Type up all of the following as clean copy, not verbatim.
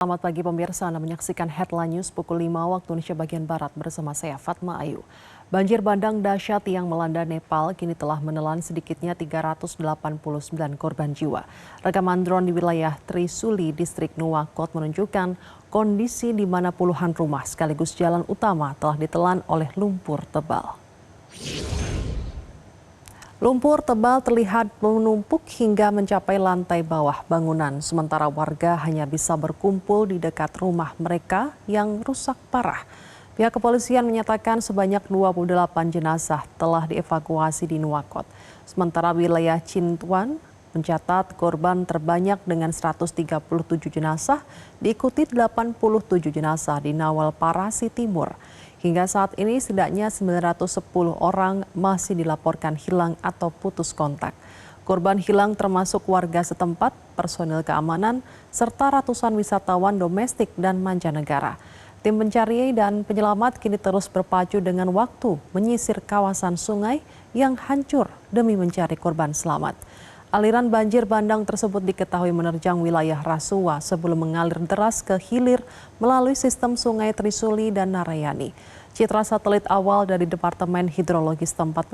Selamat pagi pemirsa, Anda menyaksikan Headline News pukul 5 waktu Indonesia bagian Barat bersama saya Fatma Ayu. Banjir bandang dahsyat yang melanda Nepal kini telah menelan sedikitnya 389 korban jiwa. Rekaman drone di wilayah Trisuli, distrik Nuwakot menunjukkan kondisi di mana puluhan rumah sekaligus jalan utama telah ditelan oleh lumpur tebal. Lumpur tebal terlihat menumpuk hingga mencapai lantai bawah bangunan, sementara warga hanya bisa berkumpul di dekat rumah mereka yang rusak parah. Pihak kepolisian menyatakan sebanyak 28 jenazah telah dievakuasi di Nuwakot. Sementara wilayah Cintuan mencatat korban terbanyak dengan 137 jenazah, diikuti 87 jenazah di Nawal Parasi Timur. Hingga saat ini setidaknya 910 orang masih dilaporkan hilang atau putus kontak. Korban hilang termasuk warga setempat, personil keamanan, serta ratusan wisatawan domestik dan mancanegara. Tim pencari dan penyelamat kini terus berpacu dengan waktu menyisir kawasan sungai yang hancur demi mencari korban selamat. Aliran banjir bandang tersebut diketahui menerjang wilayah Rasuwa sebelum mengalir deras ke hilir melalui sistem sungai Trisuli dan Narayani. Citra satelit awal dari Departemen Hidrologi setempat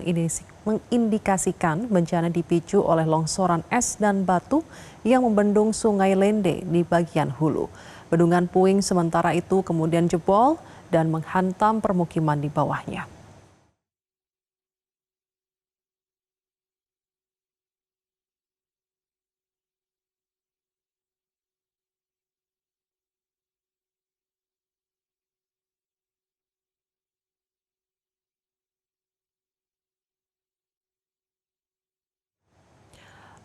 mengindikasikan bencana dipicu oleh longsoran es dan batu yang membendung sungai Lende di bagian hulu. Bendungan Puing sementara itu kemudian jebol dan menghantam permukiman di bawahnya.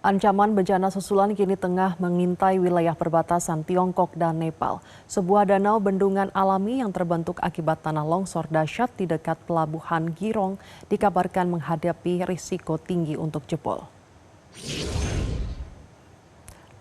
Ancaman bencana susulan kini tengah mengintai wilayah perbatasan Tiongkok dan Nepal. Sebuah danau bendungan alami yang terbentuk akibat tanah longsor dahsyat di dekat pelabuhan Girong dikabarkan menghadapi risiko tinggi untuk jebol.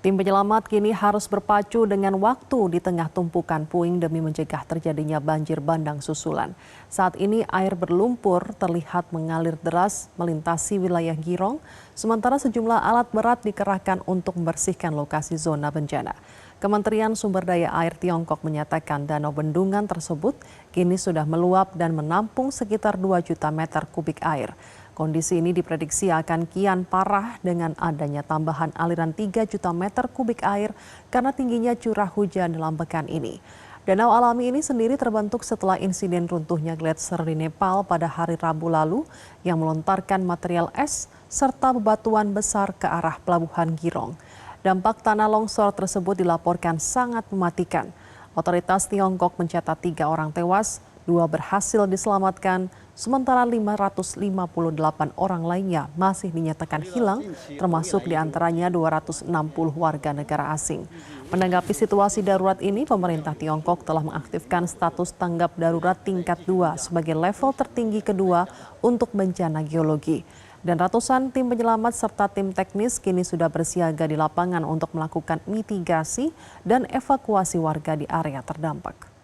Tim penyelamat kini harus berpacu dengan waktu di tengah tumpukan puing demi mencegah terjadinya banjir bandang susulan. Saat ini air berlumpur terlihat mengalir deras melintasi wilayah Girong, sementara sejumlah alat berat dikerahkan untuk membersihkan lokasi zona bencana. Kementerian Sumber Daya Air Tiongkok menyatakan danau bendungan tersebut kini sudah meluap dan menampung sekitar 2 juta meter kubik air. Kondisi ini diprediksi akan kian parah dengan adanya tambahan aliran 3 juta meter kubik air karena tingginya curah hujan dalam pekan ini. Danau alami ini sendiri terbentuk setelah insiden runtuhnya gletser di Nepal pada hari Rabu lalu yang melontarkan material es serta bebatuan besar ke arah pelabuhan Girong. Dampak tanah longsor tersebut dilaporkan sangat mematikan. Otoritas Tiongkok mencatat 3 orang tewas, 2 berhasil diselamatkan, sementara 558 orang lainnya masih dinyatakan hilang, termasuk diantaranya 260 warga negara asing. Menanggapi situasi darurat ini, pemerintah Tiongkok telah mengaktifkan status tanggap darurat tingkat 2 sebagai level tertinggi kedua untuk bencana geologi. Dan ratusan tim penyelamat serta tim teknis kini sudah bersiaga di lapangan untuk melakukan mitigasi dan evakuasi warga di area terdampak.